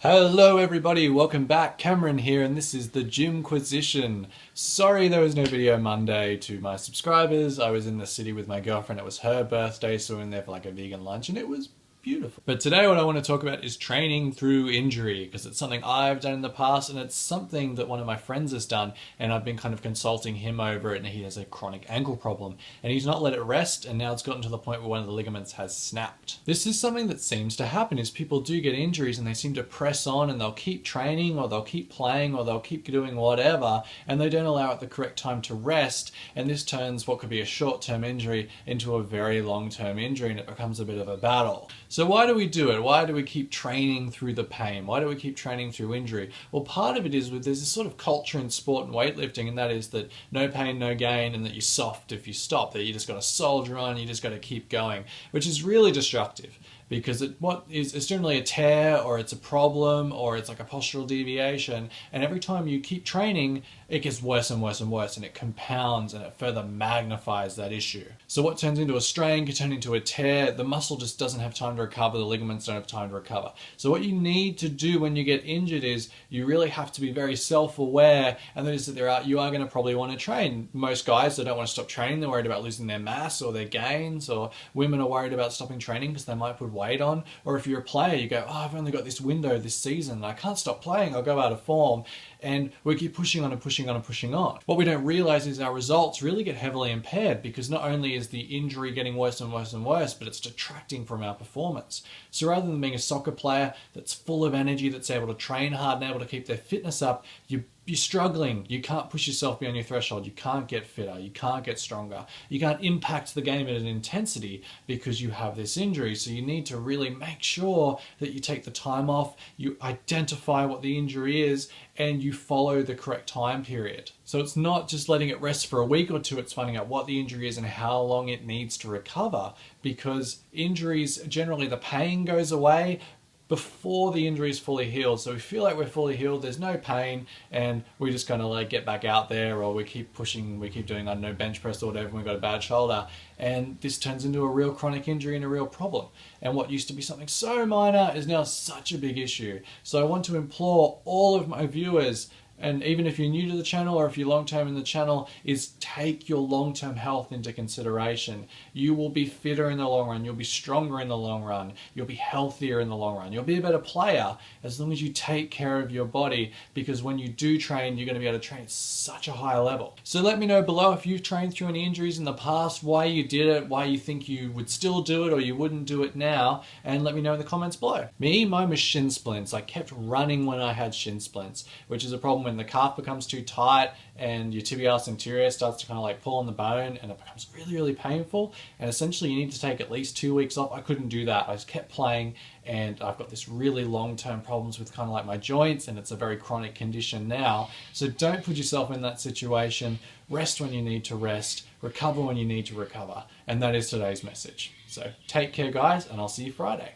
Hello everybody, welcome back. Cameron here, and this is the Gymquisition. Sorry there was no video Monday to my subscribers. I was in the city with my girlfriend. It was her birthday, so we were in there for like a vegan lunch, and it was beautiful. But today what I want to talk about is training through injury, because it's something I've done in the past, and it's something that one of my friends has done, and I've been kind of consulting him over it, and he has a chronic ankle problem, and he's not let it rest, and now it's gotten to the point where one of the ligaments has snapped. This is something that seems to happen, is people do get injuries and they seem to press on, and they'll keep training, or they'll keep playing, or they'll keep doing whatever, and they don't allow it the correct time to rest, and this turns what could be a short-term injury into a very long-term injury, and it becomes a bit of a battle. So why do we do it? Why do we keep training through the pain? Why do we keep training through injury? Well, part of it is there's this sort of culture in sport and weightlifting, and that is that no pain, no gain, and that you're soft if you stop, that you just got to soldier on, you just got to keep going, which is really destructive. Because it's generally a tear, or it's a problem, or it's like a postural deviation, and every time you keep training, it gets worse and worse and worse, and it compounds and it further magnifies that issue. So what turns into a strain can turn into a tear. The muscle just doesn't have time to recover, the ligaments don't have time to recover. So what you need to do when you get injured is you really have to be very self-aware, and that is that you are going to probably want to train. Most guys, they don't want to stop training, they're worried about losing their mass or their gains, or women are worried about stopping training because they might put weight on. Or if you're a player, you go, oh, I've only got this window this season, I can't stop playing, I'll go out of form. And we keep pushing on and pushing on and pushing on. What we don't realize is our results really get heavily impaired, because not only is the injury getting worse and worse and worse, but it's detracting from our performance. So rather than being a soccer player that's full of energy, that's able to train hard and able to keep their fitness up, you're struggling. You can't push yourself beyond your threshold. You can't get fitter. You can't get stronger. You can't impact the game at an intensity because you have this injury. So you need to really make sure that you take the time off, you identify what the injury is, and you follow the correct time period. So it's not just letting it rest for a week or two, it's finding out what the injury is and how long it needs to recover, because injuries, generally the pain goes away before the injury is fully healed. So we feel like we're fully healed, there's no pain, and we just kind of like get back out there, or we keep pushing, we keep doing, I don't know, bench press or whatever, and we've got a bad shoulder, and this turns into a real chronic injury and a real problem. And what used to be something so minor is now such a big issue. So I want to implore all of my viewers, and even if you're new to the channel or if you're long-term in the channel, is take your long-term health into consideration. You will be fitter in the long run, you'll be stronger in the long run, you'll be healthier in the long run, you'll be a better player as long as you take care of your body, because when you do train, you're going to be able to train at such a high level. So let me know below if you've trained through any injuries in the past, why you did it, why you think you would still do it or you wouldn't do it now, and let me know in the comments below. Mine was shin splints. I kept running when I had shin splints, which is a problem when the calf becomes too tight and your tibialis anterior starts to kind of like pull on the bone, and it becomes really, really painful, and essentially you need to take at least 2 weeks off. I couldn't do that. I just kept playing, and I've got this really long-term problems with kind of like my joints, and it's a very chronic condition now. So don't put yourself in that situation. Rest when you need to rest, recover when you need to recover, and that is today's message. So take care, guys, and I'll see you Friday.